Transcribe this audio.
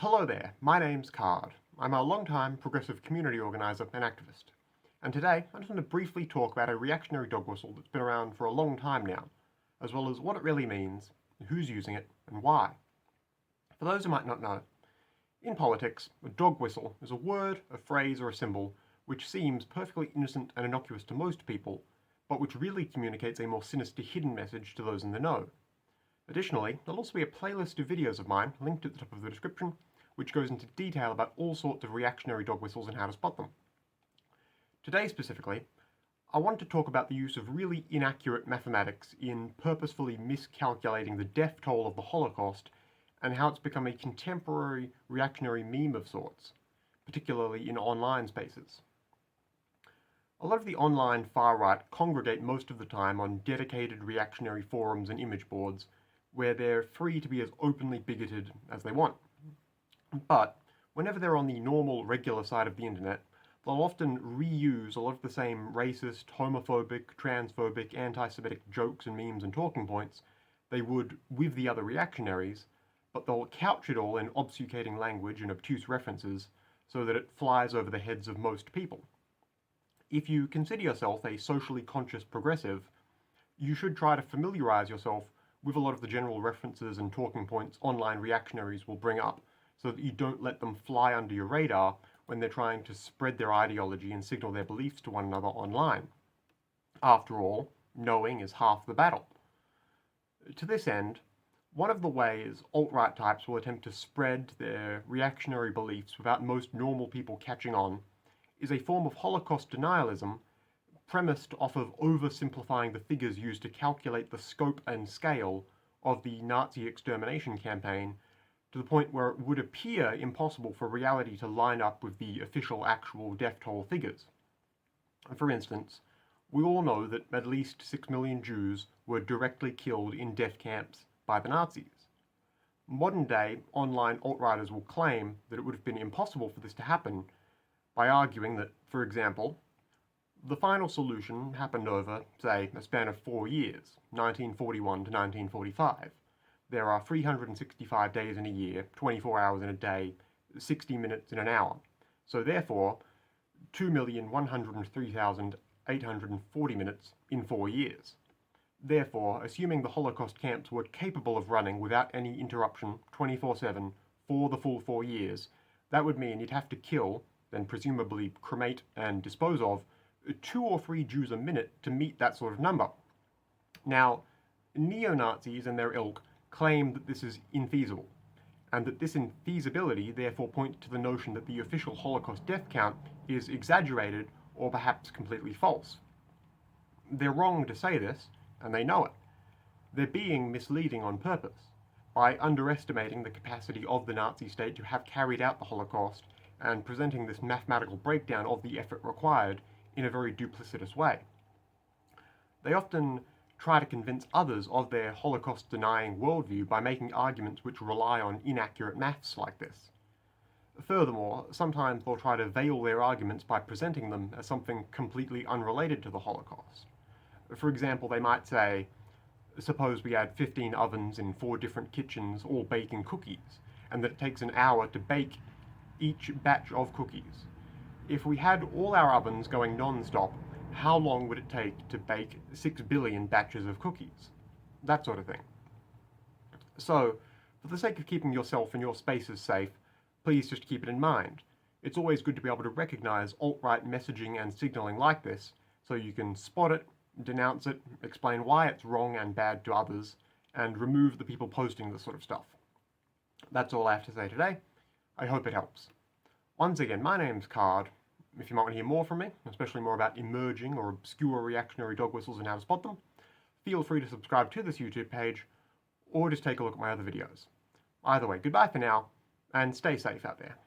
Hello there, my name's Card. I'm a long-time progressive community organiser and activist. And today, I just want to briefly talk about a reactionary dog whistle that's been around for a long time now, as well as what it really means, who's using it, and why. For those who might not know, in politics, a dog whistle is a word, a phrase, or a symbol which seems perfectly innocent and innocuous to most people, but which really communicates a more sinister hidden message to those in the know. Additionally, there'll also be a playlist of videos of mine, linked at the top of the description, which goes into detail about all sorts of reactionary dog whistles and how to spot them. Today specifically, I want to talk about the use of really inaccurate mathematics in purposefully miscalculating the death toll of the Holocaust and how it's become a contemporary reactionary meme of sorts, particularly in online spaces. A lot of the online far-right congregate most of the time on dedicated reactionary forums and image boards, where they're free to be as openly bigoted as they want. But whenever they're on the normal, regular side of the internet, they'll often reuse a lot of the same racist, homophobic, transphobic, anti-Semitic jokes and memes and talking points they would with the other reactionaries, but they'll couch it all in obfuscating language and obtuse references so that it flies over the heads of most people. If you consider yourself a socially conscious progressive, you should try to familiarize yourself with a lot of the general references and talking points online reactionaries will bring up, so that you don't let them fly under your radar when they're trying to spread their ideology and signal their beliefs to one another online. After all, knowing is half the battle. To this end, one of the ways alt-right types will attempt to spread their reactionary beliefs without most normal people catching on is a form of Holocaust denialism premised off of oversimplifying the figures used to calculate the scope and scale of the Nazi extermination campaign to the point where it would appear impossible for reality to line up with the official actual death toll figures. For instance, we all know that at least 6 million Jews were directly killed in death camps by the Nazis. Modern-day online alt-righters will claim that it would have been impossible for this to happen by arguing that, for example, the final solution happened over, say, a span of 4 years, 1941 to 1945. There are 365 days in a year, 24 hours in a day, 60 minutes in an hour. So therefore, 2,103,840 minutes in 4 years. Therefore, assuming the Holocaust camps were capable of running without any interruption 24/7 for the full 4 years, that would mean you'd have to kill, then presumably cremate and dispose of, 2 or 3 Jews a minute to meet that sort of number. Now, neo-Nazis and their ilk claim that this is infeasible, and that this infeasibility therefore points to the notion that the official Holocaust death count is exaggerated or perhaps completely false. They're wrong to say this, and they know it. They're being misleading on purpose, by underestimating the capacity of the Nazi state to have carried out the Holocaust and presenting this mathematical breakdown of the effort required in a very duplicitous way. They often try to convince others of their Holocaust-denying worldview by making arguments which rely on inaccurate maths like this. Furthermore, sometimes they'll try to veil their arguments by presenting them as something completely unrelated to the Holocaust. For example, they might say, suppose we had 15 ovens in 4 different kitchens all baking cookies, and that it takes an hour to bake each batch of cookies. If we had all our ovens going non-stop, how long would it take to bake 6 billion batches of cookies? That sort of thing. So, for the sake of keeping yourself and your spaces safe, please just keep it in mind. It's always good to be able to recognize alt-right messaging and signaling like this, so you can spot it, denounce it, explain why it's wrong and bad to others, and remove the people posting this sort of stuff. That's all I have to say today. I hope it helps. Once again, my name's Card. If you might want to hear more from me, especially more about emerging or obscure reactionary dog whistles and how to spot them, feel free to subscribe to this YouTube page, or just take a look at my other videos. Either way, goodbye for now, and stay safe out there.